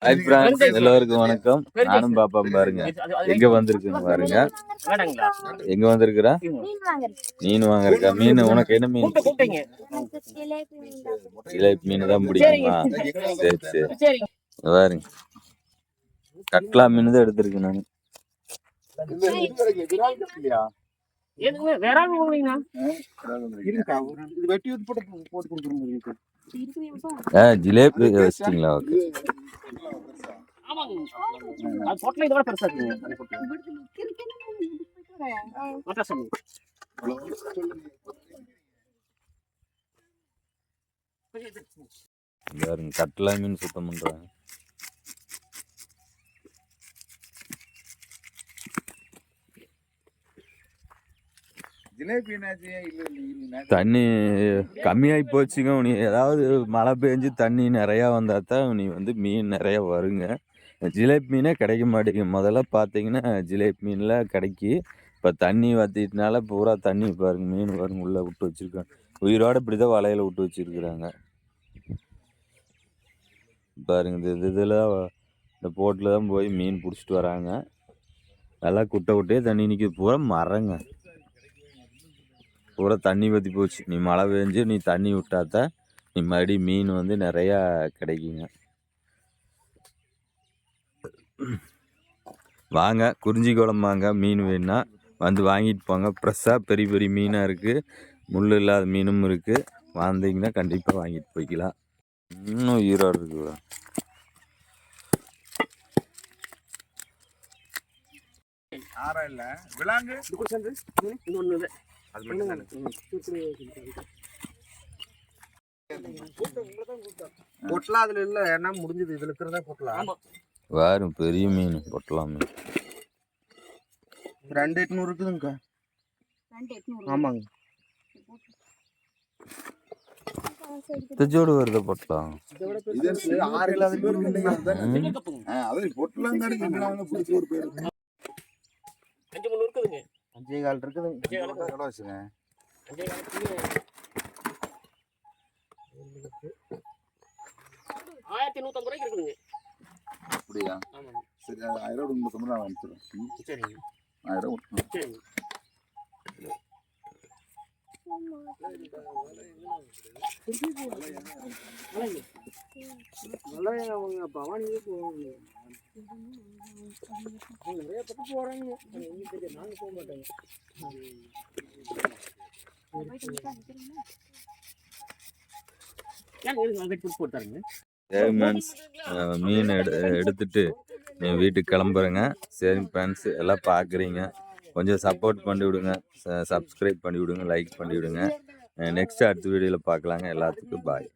Hi friends, எல்லோருக்கும் வணக்கம். நானும் பாப்பா பாருங்க எங்க வந்திருக்குன்னு பாருங்க. எங்க வந்திருக்கிறா? மீன் வாங்கறக்கா? மீன் உனக்கு என்ன மீன்? ஜிலேபி மீன் தான் பிடிக்குமா? சரி சரி பாருங்க, கட்லா மீன் தான் எடுத்திருக்கு நான். ஜிலேபி வச்சிட்டீங்களா? கட்லா மீன் சுத்தம் பண்றாங்க. தண்ணி கம்மியாகி போச்சுங்க. நீ ஏதாவது மழை பெஞ்சு தண்ணி நிறையா வந்தால் தான் நீ மீன் நிறையா வருங்க. ஜிலேபி மீனே கிடைக்க மாட்டேங்குது. முதல்ல பார்த்தீங்கன்னா ஜிலேபி மீன்லாம் கிடைக்கி. இப்போ தண்ணி வற்றிட்டனால பூரா தண்ணி பாருங்க, மீன் பாருங்க உள்ளே விட்டு வச்சுருக்காங்க. உயிரோடு இப்படி தான் வலையில் விட்டு வச்சுருக்குறாங்க பாருங்க. இதில் இந்த போட்டில் தான் போய் மீன் பிடிச்சிட்டு வராங்க. நல்லா குட்டை குட்டையே தண்ணி நிற்கிது. பூரா மரங்க, பூரா தண்ணி வற்றி போச்சு. நீ மழை பெஞ்சு நீ தண்ணி விட்டாதான் நீ மறுபடியும் மீன் நிறையா கிடைக்குங்க. வாங்க, குறிஞ்சி குளம் வாங்க. மீன் வேணுன்னா வாங்கிட்டு போங்க. ஃப்ரெஷ்ஷாக பெரிய பெரிய மீனாக இருக்குது, முள் இல்லாத மீனும் இருக்குது. வந்தீங்கன்னா கண்டிப்பாக வாங்கிட்டு போய்க்கலாம். இன்னும் ஈரோடு இருக்குதா? வேறு பெரிய மீன் பொட்டலாம் மீன் 2800 இருக்குதுங்க. ஆமாங்க, ஜோடு வருது பொட்டலாம். அப்படியா? சரி, 1000 ரூபாய் நான் வாங்கிக்கிறேன். சரிங்க, 1000 சரிங்க. பவானியே போவாங்க, நிறைய பக்கம் போறாங்க. நாங்க போக மாட்டோங்க. மீன் எடுத்துட்டு வீட்டுக்கு கிளம்புறேங்க. சரி ஃப்ரெண்ட்ஸ், எல்லாம் பார்க்குறீங்க, கொஞ்சம் சப்போர்ட் பண்ணி விடுங்க, சப்ஸ்கிரைப் பண்ணி விடுங்க, லைக் பண்ணி விடுங்க. நெக்ஸ்ட் அடுத்த வீடியோவில் பார்க்கலாங்க. எல்லாத்துக்கும் பாய்.